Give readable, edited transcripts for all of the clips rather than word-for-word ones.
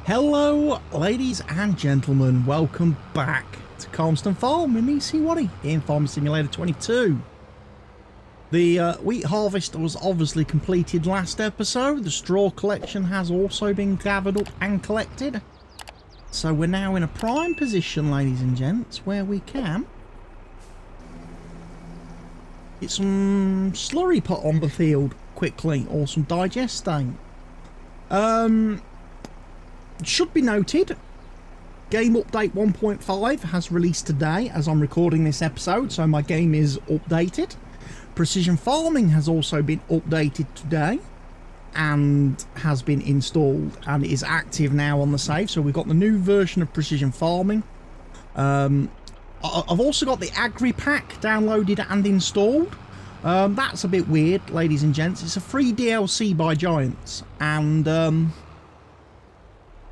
Hello, ladies and gentlemen. Welcome back to Calmsden Farm with me, CWATTY, in FS22 Simulator 22. The wheat harvest was obviously completed last episode. The straw collection has also been gathered up and collected. So we're now in a prime position, ladies and gents, where we can get some slurry put on the field quickly, or some digestate. Should be noted, game update 1.5 has released today as I'm recording this episode, so my game is updated. Precision farming has also been updated today and has been installed and is active now on the save. So we've got the new version of precision farming. I've also got the agri pack downloaded and installed. That's a bit weird, ladies and gents. It's a free DLC by Giants, and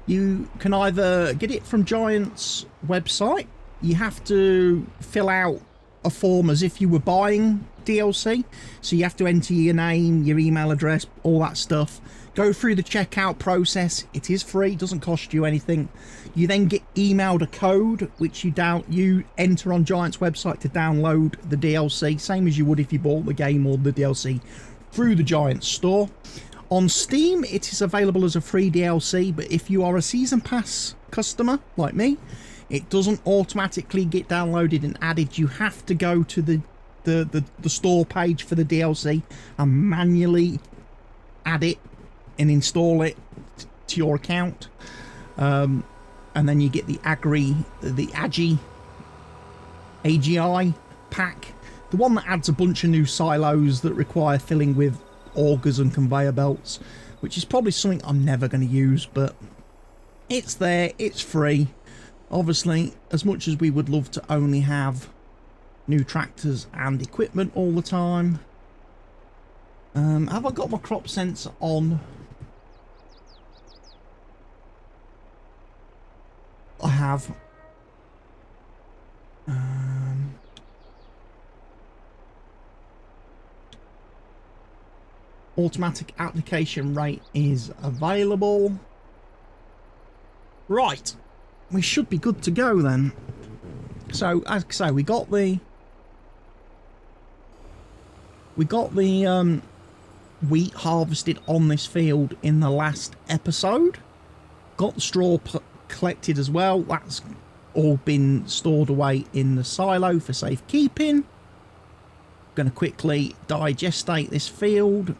you can either get it from Giants' website. You have to fill out a form as if you were buying DLC. So you have to enter your name, your email address, all that stuff. Go through the checkout process. It is free, doesn't cost you anything. You then get emailed a code which you enter on Giants' website to download the DLC, same as you would if you bought the game or the DLC through the Giants store. On Steam, it is available as a free DLC, but if you are a Season Pass customer, like me, it doesn't automatically get downloaded and added. You have to go to the store page for the DLC and manually add it and install it to your account. And then you get the AGI pack, the one that adds a bunch of new silos that require filling with augers and conveyor belts, which is probably something I'm never going to use, but it's there, it's free. Obviously, as much as we would love to only have new tractors and equipment all the time. Have I got my crop sensor on? I have. Automatic application rate is available. Right, we should be good to go then. So, as I say, we got the wheat harvested on this field in the last episode. Got the straw collected as well. That's all been stored away in the silo for safekeeping. Going to quickly digestate this field.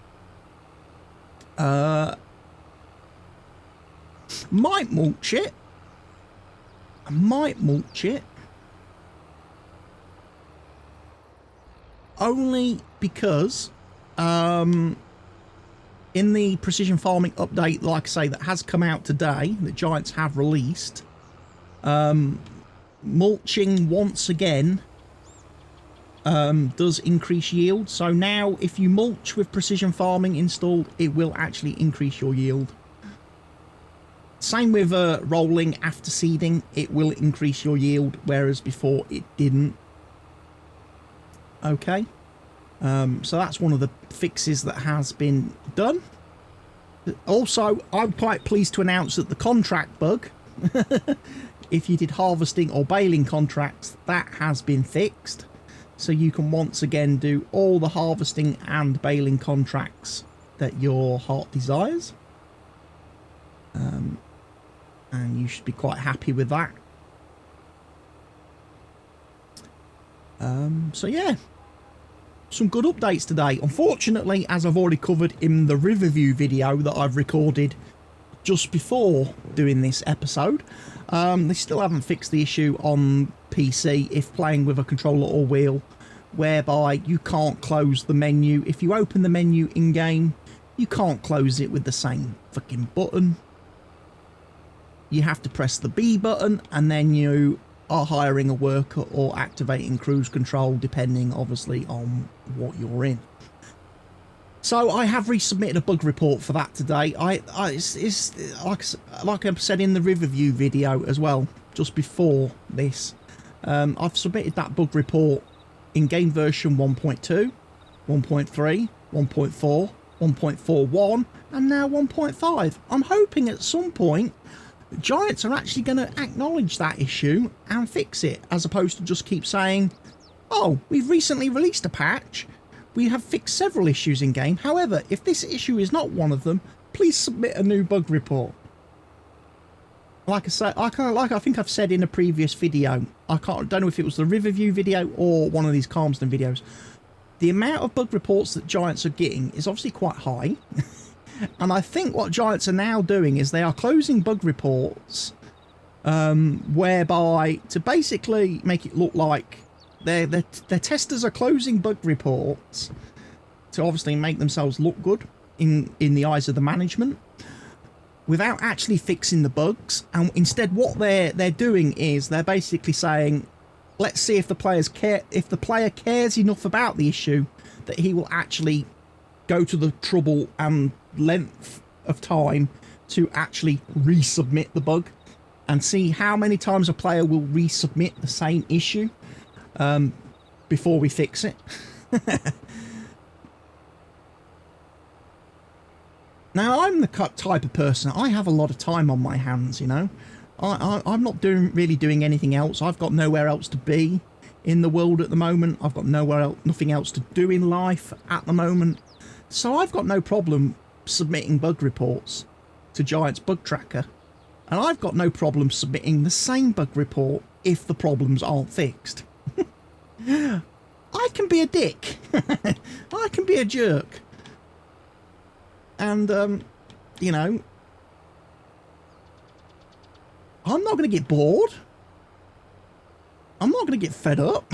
Might mulch it. I might mulch it. Only because in the precision farming update, like I say, that has come out today, that Giants have released, mulching once again does increase yield. So now if you mulch with precision farming installed, it will actually increase your yield. Same with rolling after seeding, it will increase your yield, whereas before it didn't. Okay, so that's one of the fixes that has been done. Also, I'm quite pleased to announce that the contract bug, if you did harvesting or baling contracts, that has been fixed. So you can once again do all the harvesting and baling contracts that your heart desires. And you should be quite happy with that. So yeah, some good updates today. Unfortunately, as I've already covered in the Riverview video that I've recorded just before doing this episode, they still haven't fixed the issue on PC if playing with a controller or wheel, whereby you can't close the menu. If you open the menu in game, you can't close it with the same fucking button. You have to press the B button, and then you are hiring a worker or activating cruise control, depending obviously on what you're in. So I have resubmitted a bug report for that today. It's like I've said in the Riverview video as well, just before this. I've submitted that bug report in game version 1.2, 1.3, 1.4, 1.41, and now 1.5. I'm hoping at some point Giants are actually going to acknowledge that issue and fix it, as opposed to just keep saying, oh, we've recently released a patch, we have fixed several issues in game, however, if this issue is not one of them, please submit a new bug report. Like I say, like I think I've said in a previous video, don't know if it was the Riverview video or one of these Calmsden videos, the amount of bug reports that Giants are getting is obviously quite high. And I think what Giants are now doing is they are closing bug reports, whereby to basically make it look like their testers are closing bug reports to obviously make themselves look good in the eyes of the management, without actually fixing the bugs. And instead, what they're doing is they're basically saying, let's see if the player cares enough about the issue that he will actually go to the trouble and length of time to actually resubmit the bug, and see how many times a player will resubmit the same issue before we fix it. Now, I'm the type of person, I have a lot of time on my hands, you know. I'm not really doing anything else. I've got nowhere else to be in the world at the moment. I've got nothing else to do in life at the moment. So I've got no problem submitting bug reports to Giants Bug Tracker, and I've got no problem submitting the same bug report if the problems aren't fixed. I can be a dick. I can be a jerk. And, you know, I'm not going to get bored. I'm not going to get fed up.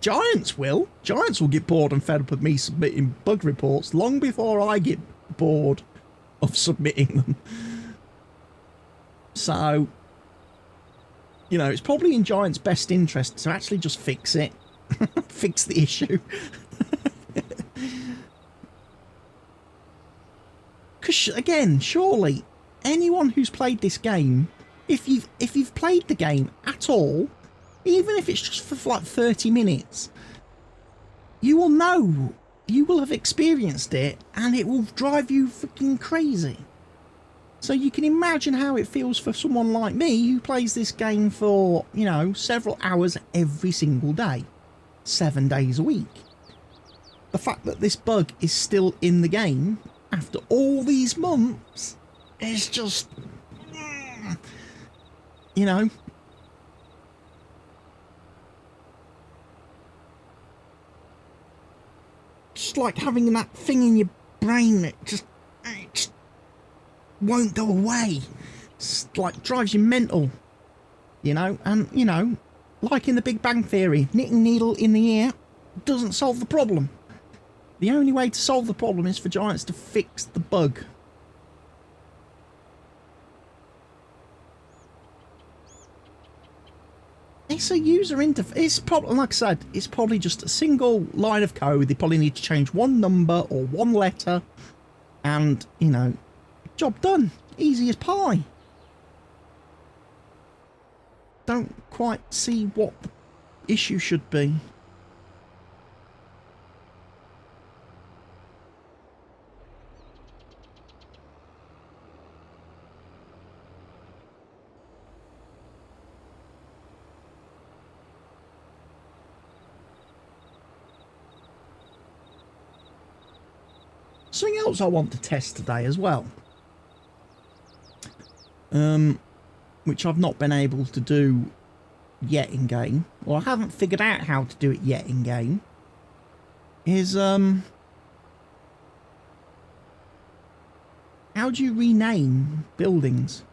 Giants will. Giants will get bored and fed up of me submitting bug reports long before I get bored of submitting them. So, you know, it's probably in Giants' best interest to actually just fix it. Fix the issue. Because, again, surely anyone who's played this game, if you've played the game at all, even if it's just for like 30 minutes, you will know, you will have experienced it, and it will drive you freaking crazy. So you can imagine how it feels for someone like me who plays this game for, you know, several hours every single day, 7 days a week. The fact that this bug is still in the game after all these months is just, you know, just like having that thing in your brain that just won't go away. It's like drives you mental, you know. And, you know, like in the Big Bang Theory, knitting needle in the ear doesn't solve the problem. The only way to solve the problem is for Giants to fix the bug. It's a user interface. It's probably, like I said, it's probably just a single line of code. They probably need to change one number or one letter, and, you know, job done. Easy as pie. Don't quite see what the issue should be. Something else I want to test today as well, which I've not been able to do yet in game, or I haven't figured out how to do it yet in game, is how do you rename buildings,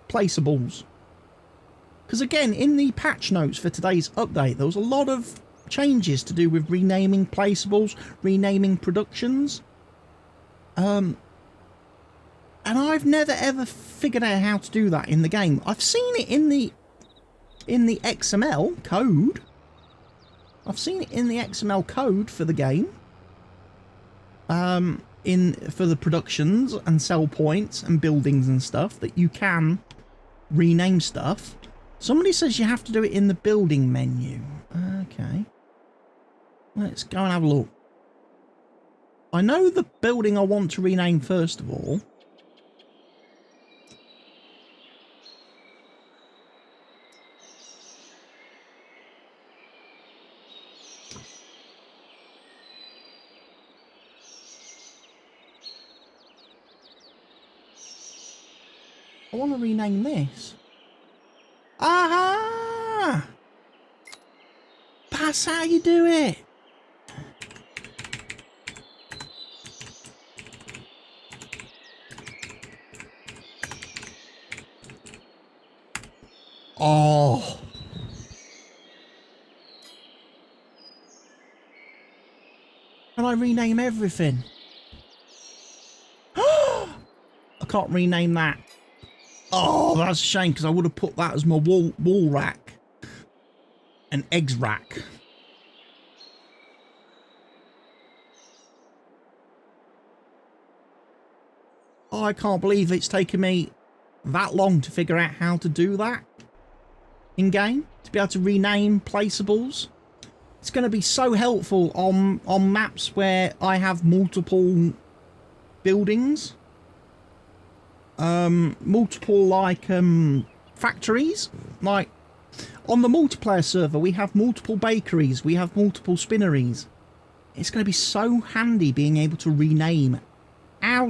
placeables? Because again, in the patch notes for today's update, there was a lot of changes to do with renaming placeables, renaming productions, and I've never ever figured out how to do that in the game. I've seen it in the XML code. I've seen it in the XML code for the game, for the productions and sell points and buildings and stuff, that you can rename stuff. Somebody says you have to do it in the building menu. Okay. Let's go and have a look. I know the building I want to rename first of all. I want to rename this. Aha! That's how you do it. Oh. Can I rename everything? I can't rename that. Oh, that's a shame because I would have put that as my wall rack. An eggs rack. Oh, I can't believe it's taken me that long to figure out how to do that in game, to be able to rename placeables. It's going to be so helpful on maps where I have multiple buildings, multiple like factories. Like on the multiplayer server, we have multiple bakeries, we have multiple spinneries. It's going to be so handy being able to rename our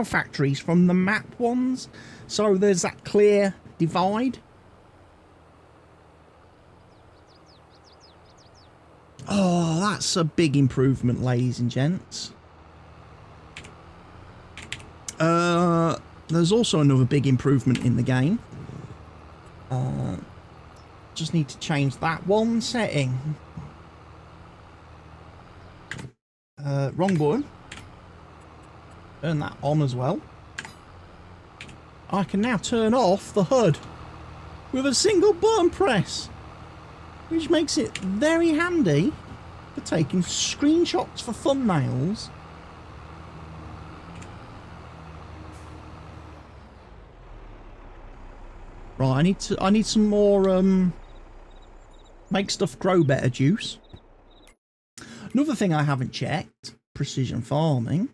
factories from the map ones, so there's that clear divide. Oh, that's a big improvement, ladies and gents. There's also another big improvement in the game. Just need to change that one setting. Wrong button. Turn that on as well. I can now turn off the HUD with a single button press, which makes it very handy for taking screenshots for thumbnails. Right, I need some more make stuff grow better juice. Another thing I haven't checked, precision farming.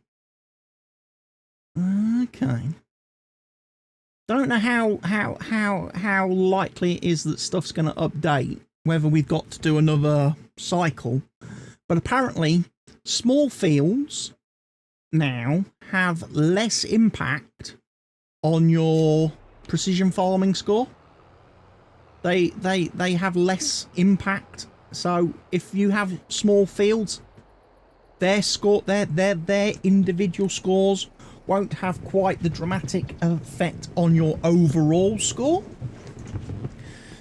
Okay. Don't know how likely it is that stuff's going to update, whether we've got to do another cycle, but apparently small fields now have less impact on your precision farming score. They have less impact. So if you have small fields, their individual scores won't have quite the dramatic effect on your overall score.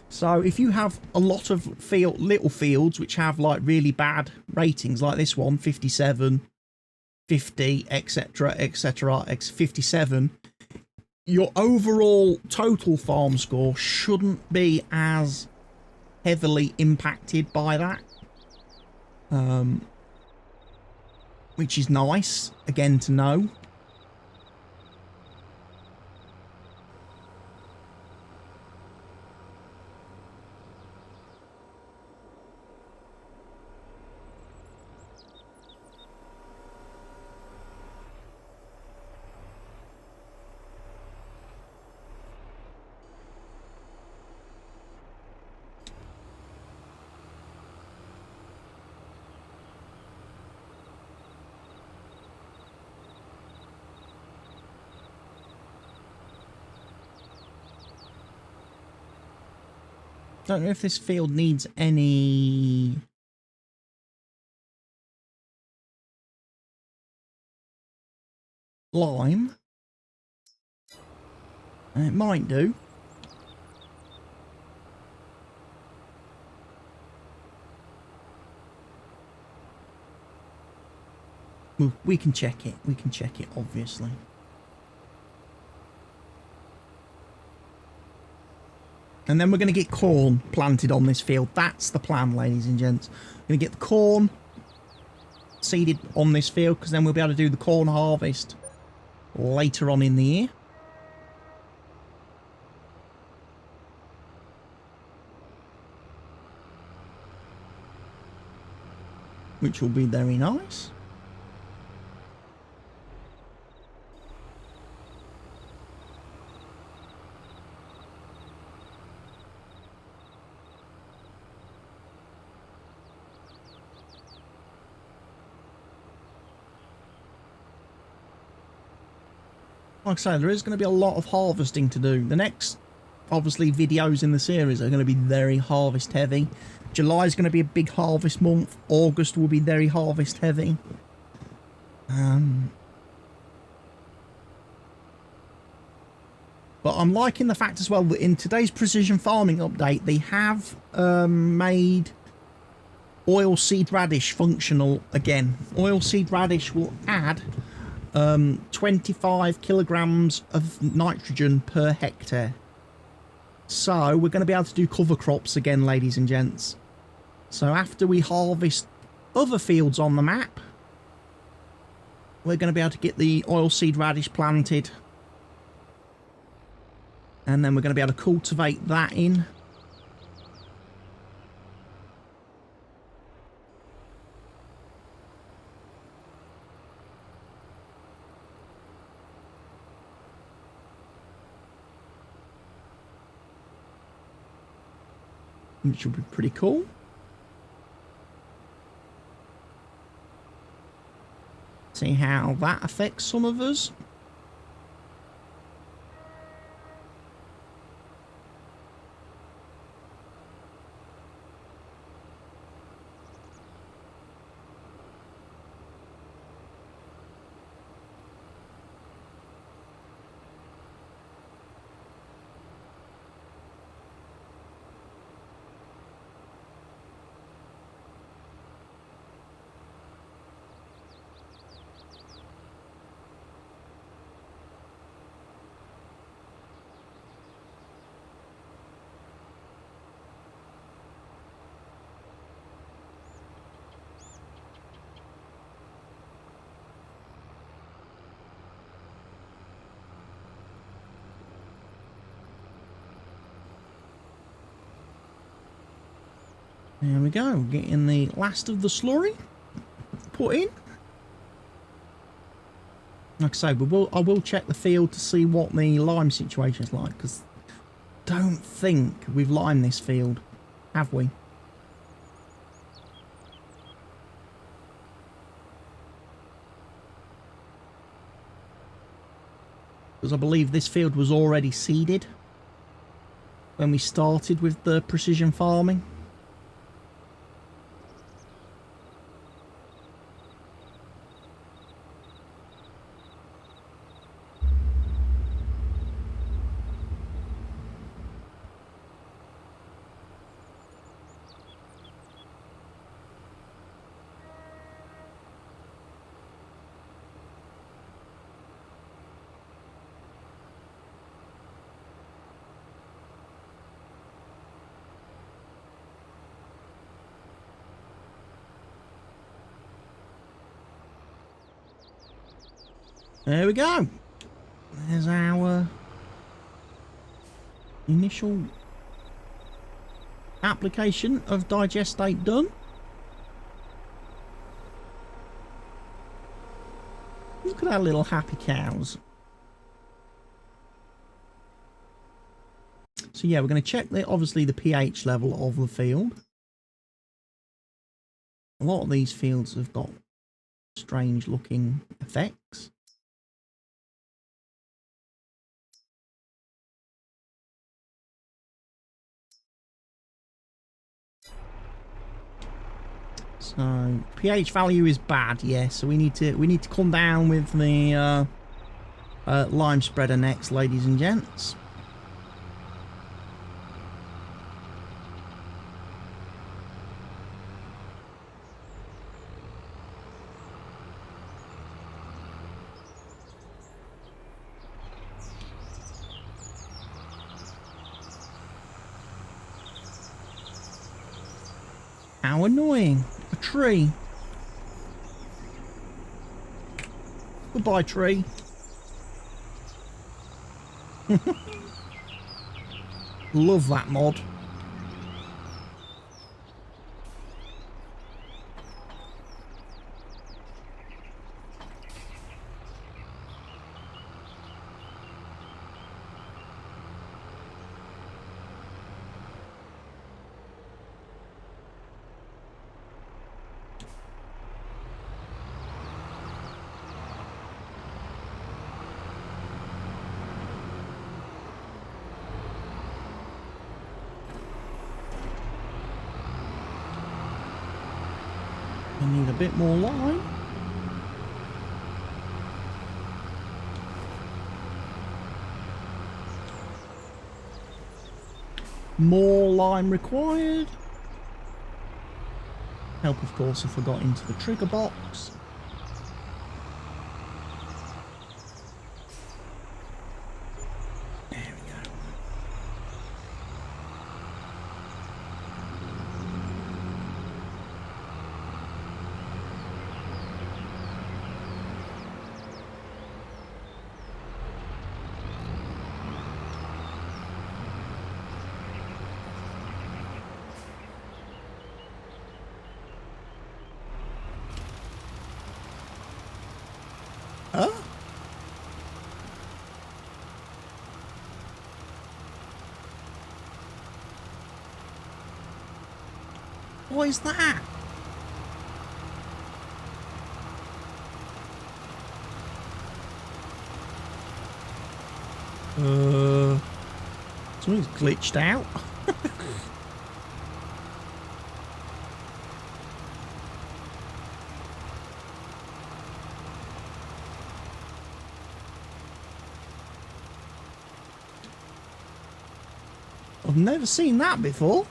So if you have a lot of little fields which have like really bad ratings, like this one, 57, 50, etc, 57, your overall total farm score shouldn't be as heavily impacted by that. Which is nice, again, to know. Don't know if this field needs any lime. It might do. Well, we can check it. We can check it, obviously. And then we're going to get corn planted on this field. That's the plan, ladies and gents. We're going to get the corn seeded on this field, because then we'll be able to do the corn harvest later on in the year. Which will be very nice. like I say, there is going to be a lot of harvesting to do. The next, obviously, videos in the series are going to be very harvest heavy. July is going to be a big harvest month. August will be very harvest heavy. But I'm liking the fact as well that in today's precision farming update, they have made oilseed radish functional again. Oilseed radish will add 25 kilograms of nitrogen per hectare. So we're going to be able to do cover crops again, ladies and gents. So after we harvest other fields on the map, we're going to be able to get the oilseed radish planted. And then we're going to be able to cultivate that in. Which will be pretty cool. See how that affects some of us. There we go, getting the last of the slurry put in. Like I say, I will check the field to see what the lime situation is like, because I don't think we've limed this field, have we? Because I believe this field was already seeded when we started with the precision farming. There we go. There's our initial application of digestate done. Look at our little happy cows. So yeah, we're going to check obviously the pH level of the field. A lot of these fields have got strange looking effects. So pH value is bad, yeah. So we need to come down with the lime spreader next, ladies and gents. How annoying. A tree. Goodbye, tree. Love that mod. I need a bit more lime. More lime required. Help, of course, if I got into the trigger box. There we go. Huh? What is that? Something's glitched out. I've never seen that before.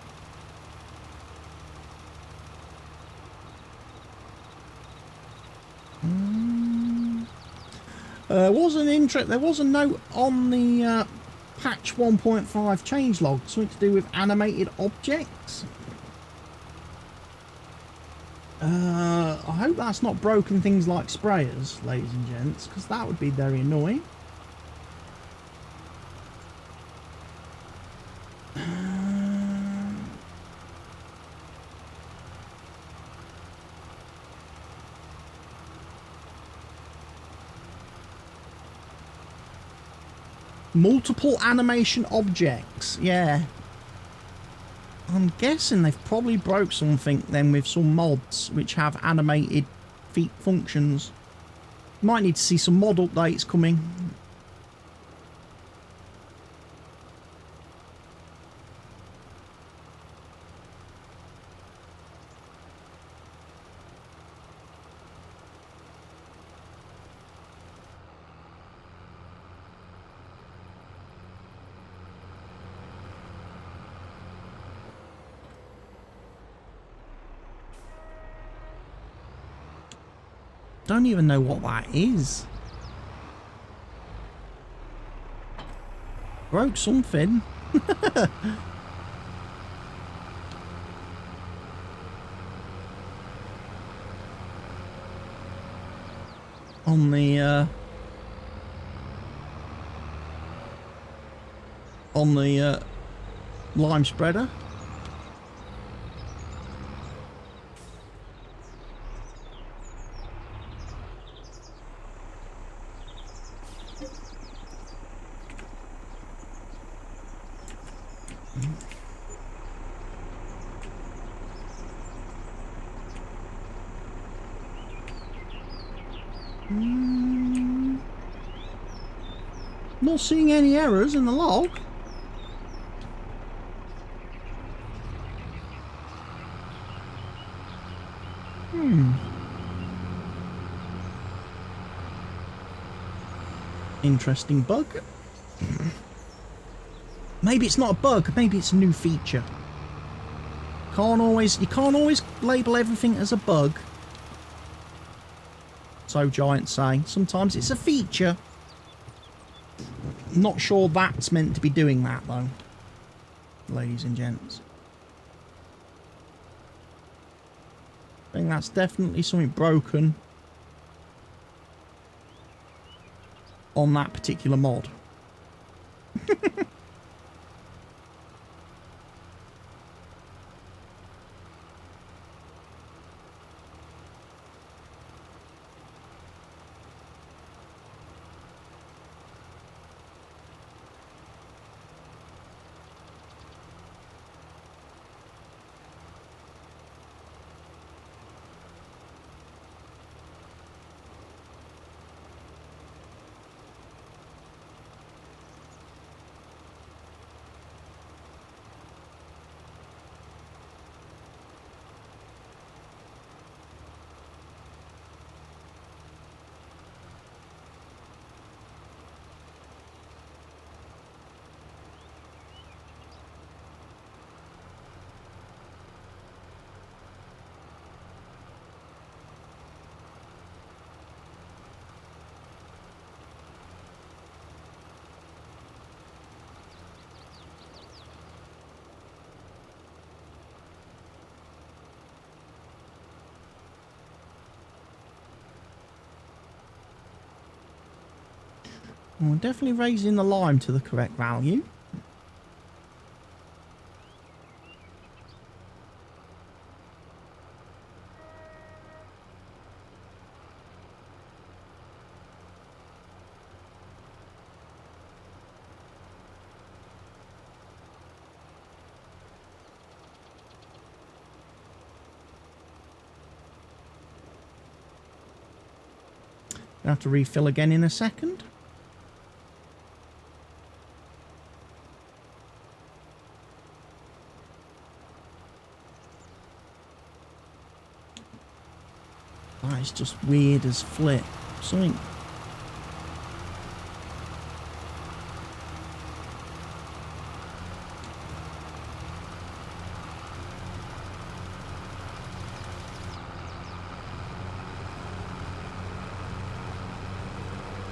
There was a note on the patch 1.5 changelog, something to do with animated objects. I hope that's not broken things like sprayers, ladies and gents, because that would be very annoying. Multiple animation objects, yeah. I'm guessing they've probably broke something then with some mods which have animated feat functions. Might need to see some mod updates coming. Don't even know what that is. Broke something. On the lime spreader. Not seeing any errors in the log. Interesting bug. Maybe it's not a bug, maybe it's a new feature. You can't always label everything as a bug. So giants say. Sometimes it's a feature. Not sure that's meant to be doing that though, ladies and gents. I think that's definitely something broken on that particular mod. We're definitely raising the lime to the correct value. I have to refill again in a second. That is just weird as flip. Something.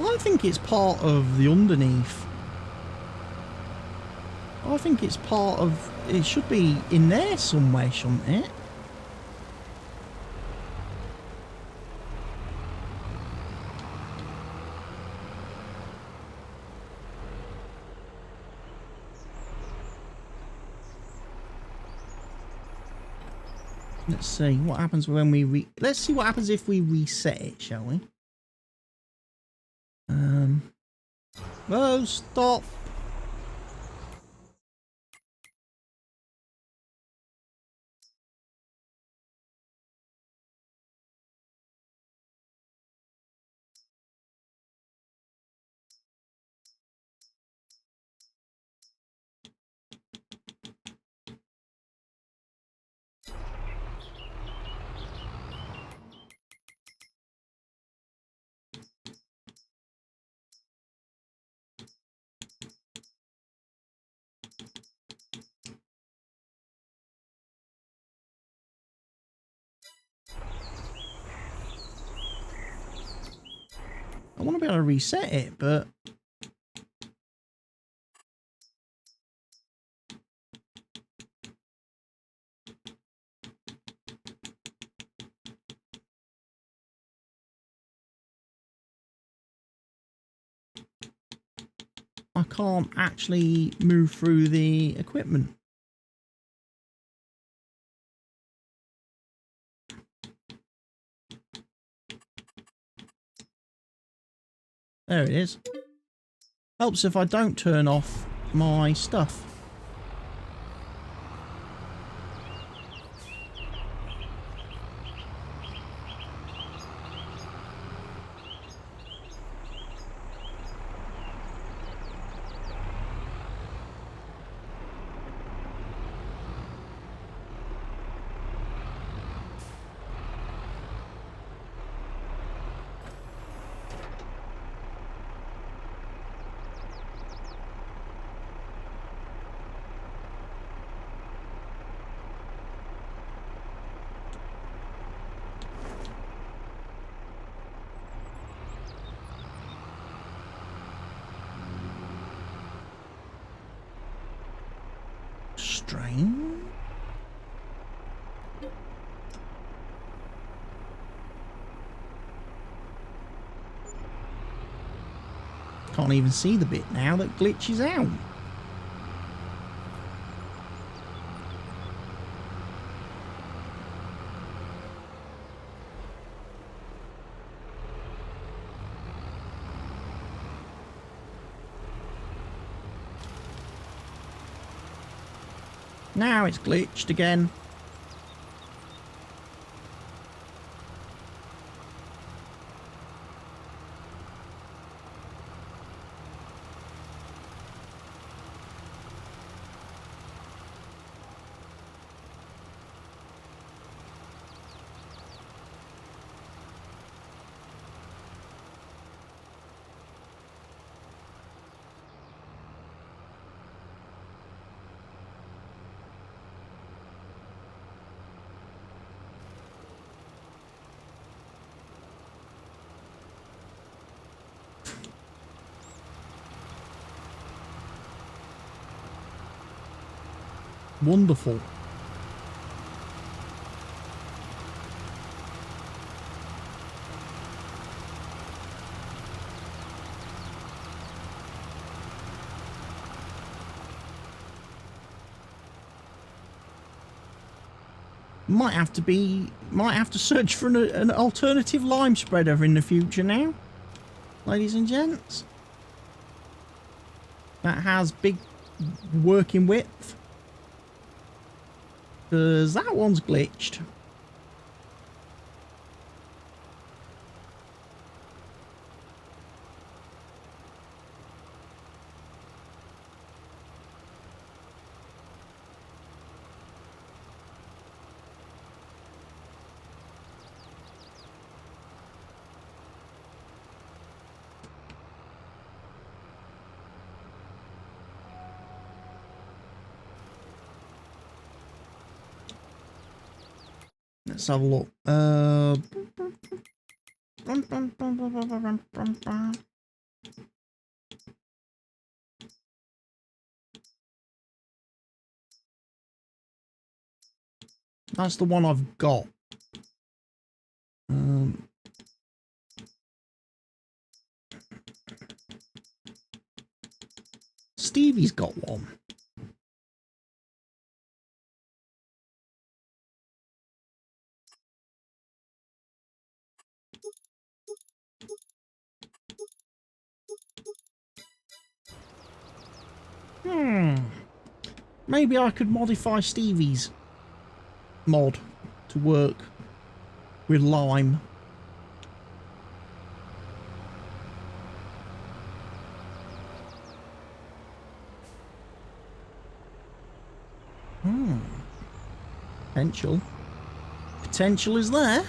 I think it's part of the underneath. I think it's part of... It should be in there somewhere, shouldn't it? Let's see what happens when we let's see what happens if we reset it, shall we? Oh, stop. I want to be able to reset it, but I can't actually move through the equipment. There it is. Helps if I don't turn off my stuff. Strange. Can't even see the bit now that glitches out. Now it's glitched again. Wonderful. Might have to search for an alternative lime spreader in the future now, ladies and gents. That has big working width. Because that one's glitched. Let's have a look. That's the one I've got. Stevie's got one. Maybe I could modify Stevie's mod to work with lime. Potential. Potential is there.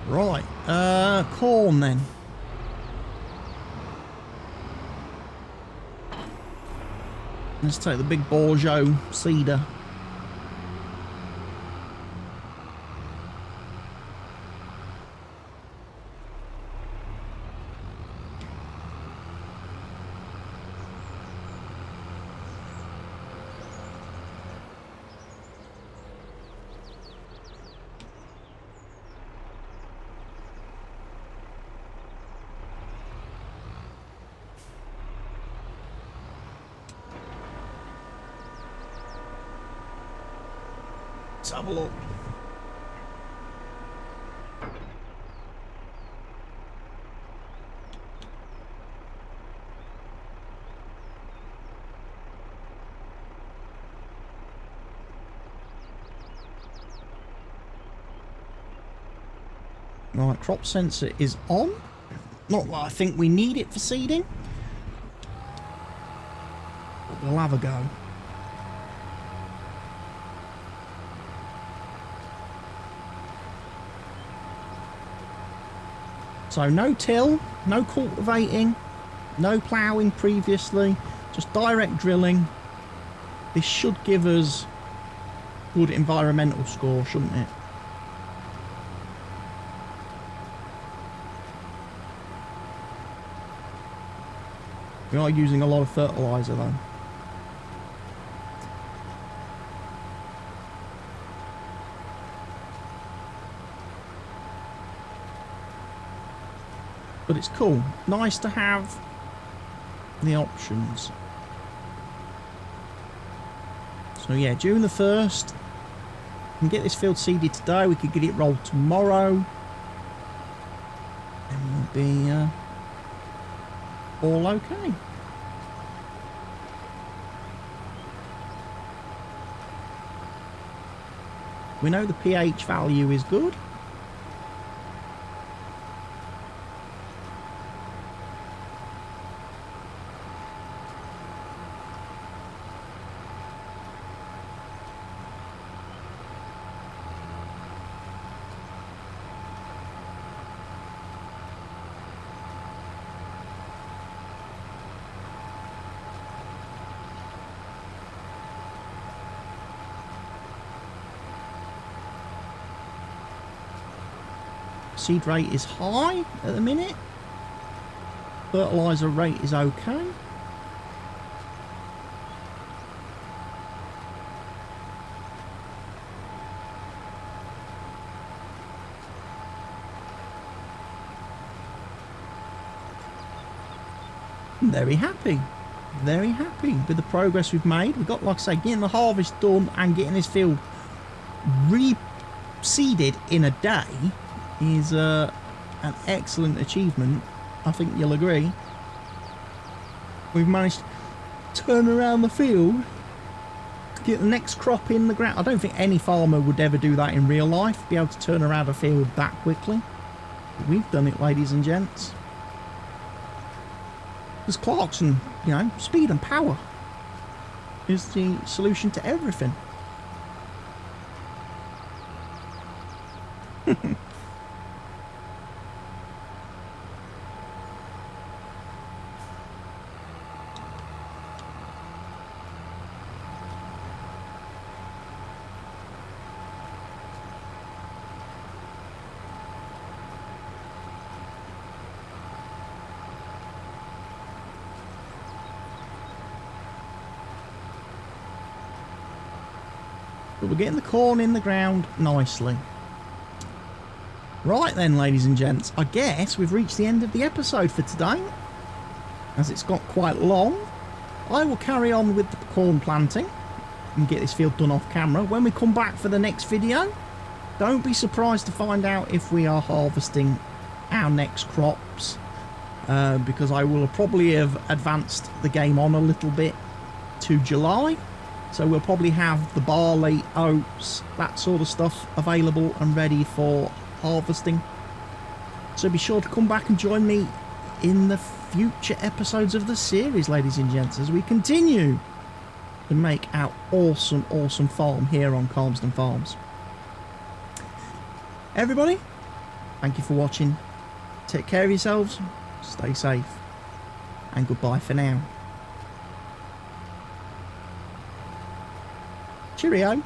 Right, corn then. Let's take the big Bordeaux seeder. Let's have a look. Right, crop sensor is on. Not that I think we need it for seeding, but we'll have a go. So no till, no cultivating, no ploughing previously, just direct drilling. This should give us good environmental score, shouldn't it? We are using a lot of fertiliser though. But it's cool. Nice to have the options. So yeah, June the 1st. We can get this field seeded today. We could get it rolled tomorrow. And we'll be all okay. We know the pH value is good. Seed rate is high at the minute. Fertiliser rate is okay. I'm very happy with the progress we've made. We've got, like I say, getting the harvest done and getting this field reseeded in a day is an excellent achievement. I think you'll agree. We've managed to turn around the field to get the next crop in the ground. I don't think any farmer would ever do that in real life, be able to turn around a field that quickly. But we've done it, ladies and gents. Because Clarkson, you know, speed and power is the solution to everything. But we're getting the corn in the ground nicely. Right then, ladies and gents, I guess we've reached the end of the episode for today, as it's got quite long. I will carry on with the corn planting and get this field done off camera. When we come back for the next video, don't be surprised to find out if we are harvesting our next crops, because I will probably have advanced the game on a little bit to July. So we'll probably have the barley, oats, that sort of stuff available and ready for harvesting. So be sure to come back and join me in the future episodes of the series, ladies and gents, as we continue to make our awesome farm here on Calmsden Farms. Everybody, thank you for watching. Take care of yourselves, stay safe, and goodbye for now. Cheerio.